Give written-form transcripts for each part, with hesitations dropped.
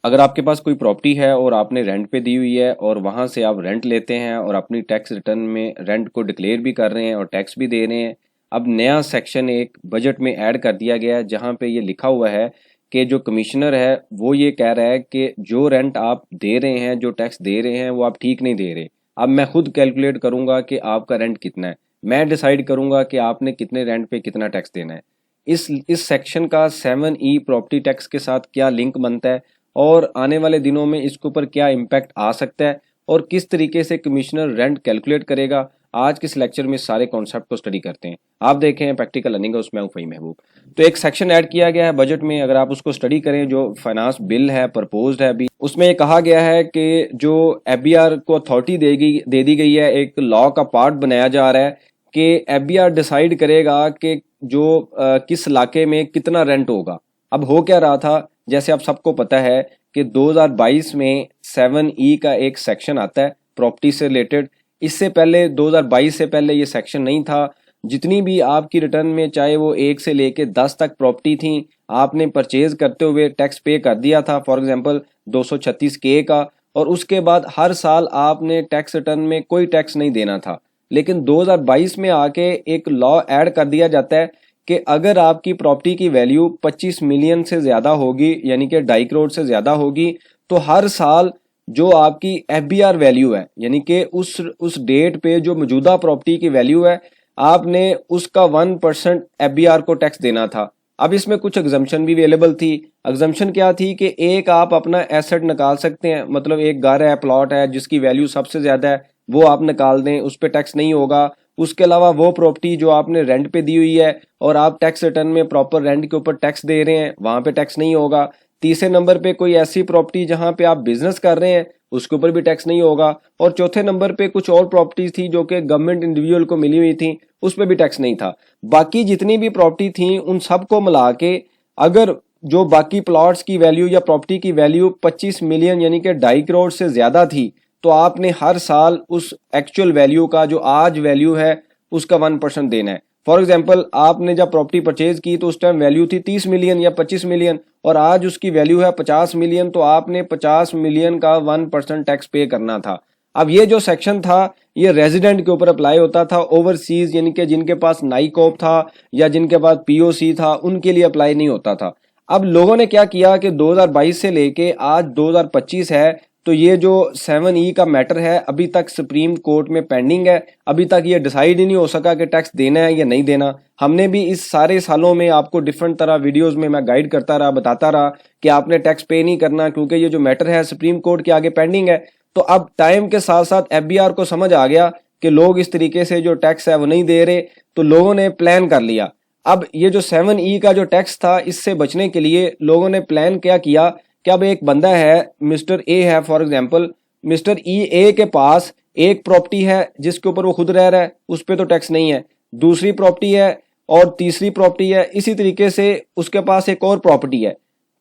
अगर आपके पास कोई प्रॉपर्टी है और आपने रेंट पे दी हुई है और वहाँ से आप रेंट लेते हैं और अपनी टैक्स रिटर्न में रेंट को डिक्लेयर भी कर रहे हैं और टैक्स भी दे रहे हैं। अब नया सेक्शन एक बजट में ऐड कर दिया गया है जहाँ पे ये लिखा हुआ है कि जो कमिश्नर है वो ये कह रहा है कि जो रेंट आप दे रहे हैं, जो टैक्स दे रहे हैं, वो आप ठीक नहीं दे रहे। अब मैं खुद कैलकुलेट करूंगा कि आपका रेंट कितना है, मैं डिसाइड करूंगा कि आपने कितने रेंट पे कितना टैक्स देना है। इस सेक्शन का 7E प्रॉपर्टी टैक्स के साथ क्या लिंक बनता है और आने वाले दिनों में इसके ऊपर क्या इम्पैक्ट आ सकता है और किस तरीके से कमिश्नर रेंट कैलकुलेट करेगा, आज के इस लेक्चर में सारे कॉन्सेप्ट को स्टडी करते हैं। आप देखें प्रैक्टिकल अर्निंग है, उसमें फ़हीम महबूब। तो एक सेक्शन ऐड किया गया है बजट में, अगर आप उसको स्टडी करें, जो फाइनेंस बिल है प्रपोज्ड है अभी, उसमें ये कहा गया है कि जो एफबीआर को अथॉरिटी दे दी गई है, एक लॉ का पार्ट बनाया जा रहा है कि एफबीआर डिसाइड करेगा कि जो किस इलाके में कितना रेंट होगा। अब हो क्या रहा था, जैसे आप सबको पता है कि 2022 में 7E का एक सेक्शन आता है प्रॉपर्टी से रिलेटेड। इससे पहले 2022 से पहले ये सेक्शन नहीं था। जितनी भी आपकी रिटर्न में, चाहे वो 1 से लेके 10 तक प्रॉपर्टी थी, आपने परचेज करते हुए टैक्स पे कर दिया था, फॉर एग्जांपल 236K का, और उसके बाद हर साल आपने टैक्स रिटर्न में कोई टैक्स नहीं देना था। लेकिन 2022 में आके एक लॉ ऐड कर दिया जाता है कि अगर आपकी प्रॉपर्टी की वैल्यू 25 मिलियन से ज़्यादा होगी, यानी कि 2.5 करोड़ से ज़्यादा होगी, तो हर साल जो आपकी एफबीआर वैल्यू है, यानी कि उस डेट पे जो मौजूदा प्रॉपर्टी की वैल्यू है, आपने उसका 1% एफबीआर को टैक्स देना था। अब इसमें कुछ एग्जम्पशन भी अवेलेबल थी। एग्जम्पशन क्या थी कि एक आप अपना एसेट निकाल सकते हैं, मतलब एक घर है, प्लॉट है जिसकी वैल्यू सबसे ज़्यादा है, वो आप निकाल दें, उस पर टैक्स नहीं होगा। उसके अलावा वो प्रॉपर्टी जो आपने रेंट पे दी हुई है और आप टैक्स रिटर्न में प्रॉपर रेंट के ऊपर टैक्स दे रहे हैं, वहां पे टैक्स नहीं होगा। तीसरे नंबर पे कोई ऐसी प्रॉपर्टी जहां पे आप बिजनेस कर रहे हैं, उसके ऊपर भी टैक्स नहीं होगा। और चौथे नंबर पे कुछ और प्रॉपर्टीज थी जो कि गवर्नमेंट इंडिविजुअल को मिली हुई थी, उस पर भी टैक्स नहीं था। बाकी जितनी भी प्रॉपर्टी थी उन सबको मिला के अगर जो बाकी प्लॉट्स की वैल्यू या प्रॉपर्टी की वैल्यू 25 मिलियन यानी कि 2.5 करोड़ से ज्यादा थी, तो आपने हर साल उस एक्चुअल वैल्यू का, जो आज वैल्यू है, उसका 1% देना है। फॉर एग्जाम्पल, आपने जब प्रॉपर्टी परचेज की तो उस टाइम वैल्यू थी 30 मिलियन या 25 मिलियन और आज उसकी वैल्यू है 50 मिलियन, तो आपने 50 मिलियन का 1% टैक्स पे करना था। अब ये जो सेक्शन था ये रेजिडेंट के ऊपर अप्लाई होता था, ओवरसीज यानी कि जिनके पास नाइकॉप था या जिनके पास पीओसी था उनके लिए अप्लाई नहीं होता था। अब लोगों ने क्या किया कि 2022 से लेके आज 2025 है, तो ये जो 7E का मैटर है अभी तक सुप्रीम कोर्ट में पेंडिंग है। अभी तक ये डिसाइड ही नहीं हो सका कि टैक्स देना है या नहीं देना। हमने भी इस सारे सालों में आपको डिफरेंट तरह वीडियोस में मैं गाइड करता रहा, बताता रहा कि आपने टैक्स पे नहीं करना, क्योंकि ये जो मैटर है सुप्रीम कोर्ट के आगे पेंडिंग है। तो अब टाइम के साथ साथ एफबीआर को समझ आ गया कि लोग इस तरीके से जो टैक्स है वो नहीं दे रहे, तो लोगों ने प्लान कर लिया। अब ये जो 7E का जो टैक्स था, इससे बचने के लिए लोगों ने प्लान क्या किया कि अब एक बंदा है, मिस्टर ए है, फॉर एग्जांपल मिस्टर ए के पास एक प्रॉपर्टी है जिसके ऊपर वो खुद रह रहा है, उस पर तो टैक्स नहीं है। दूसरी प्रॉपर्टी है और तीसरी प्रॉपर्टी है, इसी तरीके से उसके पास एक और प्रॉपर्टी है।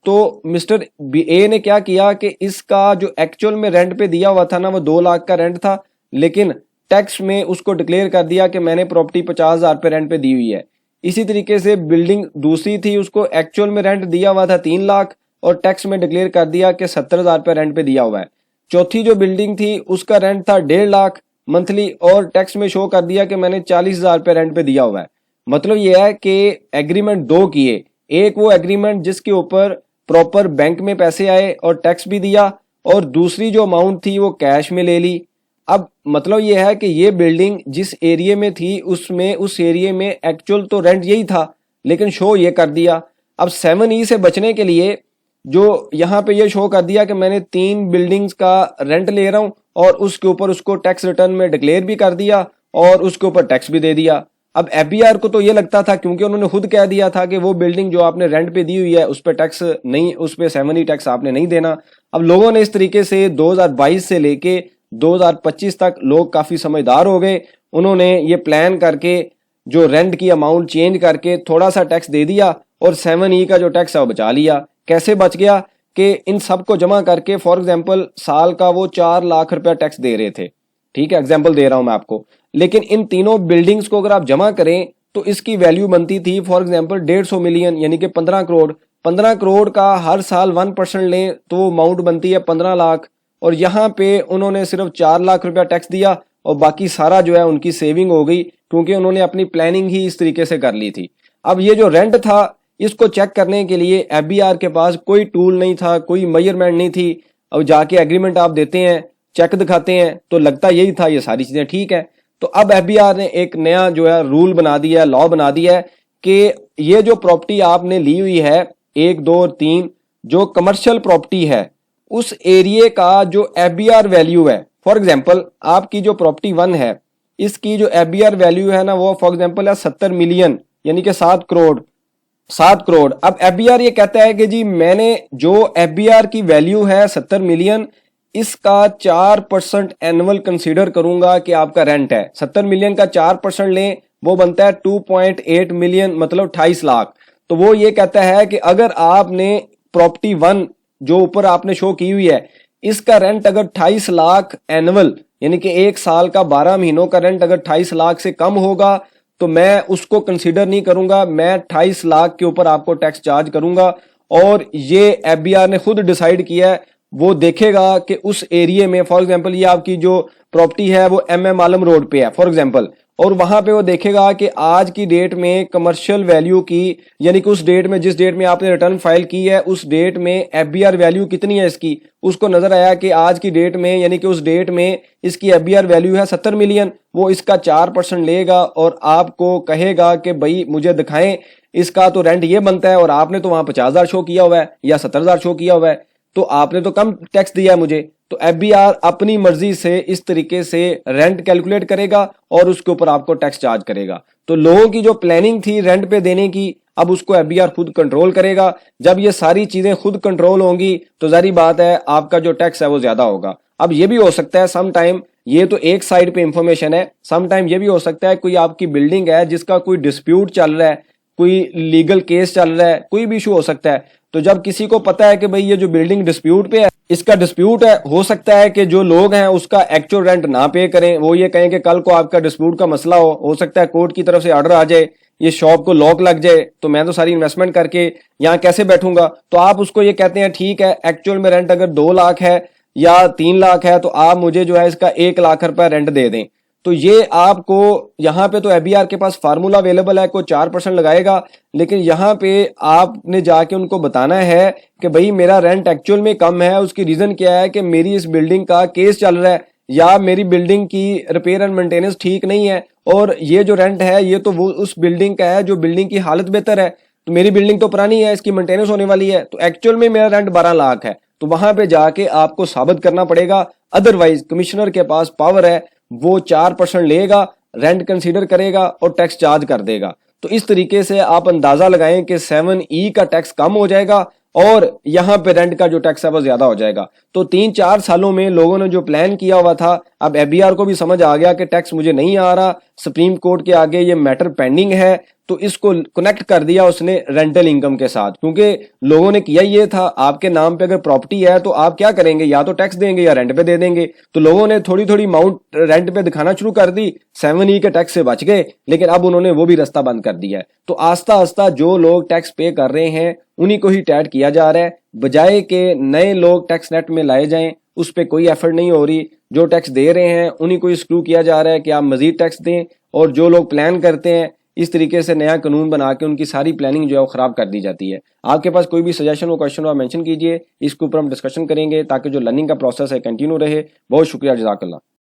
तो मिस्टर ए ने क्या किया कि इसका जो एक्चुअल में रेंट पे दिया हुआ था ना, वो 2 लाख का रेंट था, लेकिन टैक्स में उसको डिक्लेयर कर दिया कि मैंने प्रॉपर्टी 50,000 पे रेंट पे दी हुई है। इसी तरीके से बिल्डिंग दूसरी थी, उसको एक्चुअल में रेंट दिया हुआ था 3 लाख और टैक्स में डिक्लेयर कर दिया कि 70,000 पे रेंट पे दिया हुआ है। चौथी जो बिल्डिंग थी उसका रेंट था 1.5 लाख मंथली और टैक्स में शो कर दिया कि मैंने 40,000 पे रेंट पे दिया हुआ है। मतलब यह है कि एग्रीमेंट 2 किए। एक वो एग्रीमेंट जिसके ऊपर प्रॉपर बैंक में पैसे आए और टैक्स भी दिया, और दूसरी जो अमाउंट थी वो कैश में ले ली। अब मतलब यह है कि ये बिल्डिंग जिस एरिया में थी उसमें उस एरिया में एक्चुअल तो रेंट यही था, लेकिन शो ये कर दिया। अब 7E से बचने के लिए जो यहाँ पे ये शो कर दिया कि मैंने 3 बिल्डिंग्स का रेंट ले रहा हूँ और उसके ऊपर उसको टैक्स रिटर्न में डिक्लेयर भी कर दिया और उसके ऊपर टैक्स भी दे दिया। अब एफबीआर को तो ये लगता था, क्योंकि उन्होंने खुद कह दिया था कि वो बिल्डिंग जो आपने रेंट पे दी हुई है उस पर टैक्स नहीं, उस पर 7E टैक्स आपने नहीं देना। अब लोगों ने इस तरीके से 2022 से लेके 2025 तक लोग काफी समझदार हो गए। उन्होंने ये प्लान करके जो रेंट की अमाउंट चेंज करके थोड़ा सा टैक्स दे दिया और 7E का जो टैक्स है वो बचा लिया। कैसे बच गया कि इन सबको जमा करके, फॉर एग्जांपल साल का वो 4 लाख रुपया टैक्स दे रहे थे, ठीक है, एग्जांपल दे रहा हूं मैं आपको, लेकिन इन तीनों बिल्डिंग्स को अगर आप जमा करें तो इसकी वैल्यू बनती थी फॉर एग्जांपल 150 मिलियन यानी कि 15 करोड़। 15 करोड़ का हर साल 1% लें तो अमाउंट बनती है 15 लाख, और यहाँ पे उन्होंने सिर्फ 4 लाख रुपया टैक्स दिया और बाकी सारा जो है उनकी सेविंग हो गई, क्योंकि उन्होंने अपनी प्लानिंग ही इस तरीके से कर ली थी। अब ये जो रेंट था इसको चेक करने के लिए एफबीआर के पास कोई टूल नहीं था, कोई मेजरमेंट नहीं थी। अब जाके एग्रीमेंट आप देते हैं, चेक दिखाते हैं तो लगता यही था ये सारी चीजें ठीक है। तो अब एफबीआर ने एक नया जो है रूल बना दिया है, लॉ बना दिया है कि ये जो प्रॉपर्टी आपने ली हुई है 1, 2 और 3 जो कमर्शियल प्रॉपर्टी है उस एरिया का जो एफबीआर वैल्यू है, फॉर एग्जांपल आपकी जो प्रॉपर्टी 1 है इसकी जो एफबीआर वैल्यू है ना वो फॉर एग्जांपल है 70 मिलियन यानी कि 7 करोड़। अब एफबीआर ये कहता है कि जी मैंने जो एफबीआर की वैल्यू है 70 मिलियन इसका 4% एनुअल कंसीडर करूंगा कि आपका रेंट है। 70 मिलियन का 4% लें वो बनता है 2.8 मिलियन, मतलब 28 लाख। तो वो ये कहता है कि अगर आपने प्रॉपर्टी 1 जो ऊपर आपने शो की हुई है इसका रेंट अगर 28 लाख एनुअल यानी कि एक साल का 12 महीनों का रेंट अगर 28 लाख से कम होगा तो मैं उसको कंसीडर नहीं करूंगा, मैं 28 लाख के ऊपर आपको टैक्स चार्ज करूंगा। और ये एफबीआर ने खुद डिसाइड किया है, वो देखेगा कि उस एरिया में फॉर एग्जांपल ये आपकी जो प्रॉपर्टी है वो एमएम आलम रोड पे है फॉर एग्जांपल, और वहां पे वो देखेगा कि आज की डेट में कमर्शियल वैल्यू की यानी कि उस डेट में जिस डेट में आपने रिटर्न फाइल की है उस डेट में एफबीआर वैल्यू कितनी है इसकी, उसको नजर आया कि आज की डेट में यानी कि उस डेट में इसकी एफबीआर वैल्यू है 70 मिलियन। वो इसका 4% लेगा और आपको कहेगा कि भाई मुझे दिखाएं इसका तो रेंट ये बनता है, और आपने तो वहां 50,000 शो किया हुआ है या 70,000 शो किया हुआ है तो आपने तो कम टैक्स दिया है मुझे। तो एफबीआर अपनी मर्जी से इस तरीके से रेंट कैलकुलेट करेगा और उसके ऊपर आपको टैक्स चार्ज करेगा। तो लोगों की जो प्लानिंग थी रेंट पे देने की अब उसको एफबीआर खुद कंट्रोल करेगा। जब ये सारी चीजें खुद कंट्रोल होंगी तो जारी बात है आपका जो टैक्स है वो ज्यादा होगा। अब ये भी हो सकता है सम टाइम, ये तो एक साइड पे इंफॉर्मेशन है, सम टाइम ये भी हो सकता है कोई आपकी बिल्डिंग है जिसका कोई डिस्प्यूट चल रहा है, कोई लीगल केस चल रहा है, कोई भी इशू हो सकता है। तो जब किसी को पता है कि भाई ये जो बिल्डिंग डिस्प्यूट पे है इसका डिस्प्यूट है, हो सकता है कि जो लोग हैं उसका एक्चुअल रेंट ना पे करें, वो ये कहें कि कल को आपका डिस्प्यूट का मसला हो सकता है कोर्ट की तरफ से ऑर्डर आ जाए, ये शॉप को लॉक लग जाए तो मैं तो सारी इन्वेस्टमेंट करके यहाँ कैसे बैठूंगा। तो आप उसको ये कहते हैं ठीक है एक्चुअल में रेंट अगर 2 लाख है या 3 लाख है तो आप मुझे जो है इसका 1 लाख रुपया रेंट दे दें। तो ये आपको यहाँ पे तो एफबीआर के पास फार्मूला अवेलेबल है, कोई 4% लगाएगा, लेकिन यहाँ पे आपने जाके उनको बताना है कि भाई मेरा रेंट एक्चुअल में कम है, उसकी रीजन क्या है कि मेरी इस बिल्डिंग का केस चल रहा है या मेरी बिल्डिंग की रिपेयर एंड मेंटेनेंस ठीक नहीं है, और ये जो रेंट है ये तो वो उस बिल्डिंग का है जो बिल्डिंग की हालत बेहतर है, तो मेरी बिल्डिंग तो पुरानी है इसकी मेंटेनेंस होने वाली है, तो एक्चुअल में मेरा रेंट 12 लाख है। तो वहां पे जाके आपको साबित करना पड़ेगा, अदरवाइज कमिश्नर के पास पावर है, वो 4% लेगा, रेंट कंसीडर करेगा और टैक्स चार्ज कर देगा। तो इस तरीके से आप अंदाजा लगाएं कि 7E का टैक्स कम हो जाएगा और यहाँ पे रेंट का जो टैक्स है वो ज्यादा हो जाएगा। तो 3-4 सालों में लोगों ने जो प्लान किया हुआ था, अब एफबीआर को भी समझ आ गया कि टैक्स मुझे नहीं आ रहा, सुप्रीम कोर्ट के आगे ये मैटर पेंडिंग है, तो इसको कनेक्ट कर दिया उसने रेंटल इनकम के साथ, क्योंकि लोगों ने किया ये था आपके नाम पे अगर प्रॉपर्टी है तो आप क्या करेंगे, या तो टैक्स देंगे या रेंट पे दे देंगे। तो लोगों ने थोड़ी थोड़ी अमाउंट रेंट पे दिखाना शुरू कर दी, 7E के टैक्स से बच गए, लेकिन अब उन्होंने वो भी रास्ता बंद कर दिया है। तो आस्ता आस्ता जो लोग टैक्स पे कर रहे हैं उन्हीं को ही टैट किया जा रहा है, बजाय के नए लोग टैक्स नेट में लाए जाएं उस पर कोई एफर्ट नहीं हो रही। जो टैक्स दे रहे हैं उन्हीं को एक्सक्लूड किया जा रहा है कि आप मजीद टैक्स दें, और जो लोग प्लान करते हैं इस तरीके से नया कानून बना के उनकी सारी प्लानिंग जो है वो खराब कर दी जाती है। आपके पास कोई भी सजेशन हो, क्वेश्चन हो, आप मेंशन कीजिए, इसके ऊपर हम डिस्कशन करेंगे ताकि जो लर्निंग का प्रोसेस है कंटिन्यू रहे। बहुत शुक्रिया, जज़ाकल्लाह।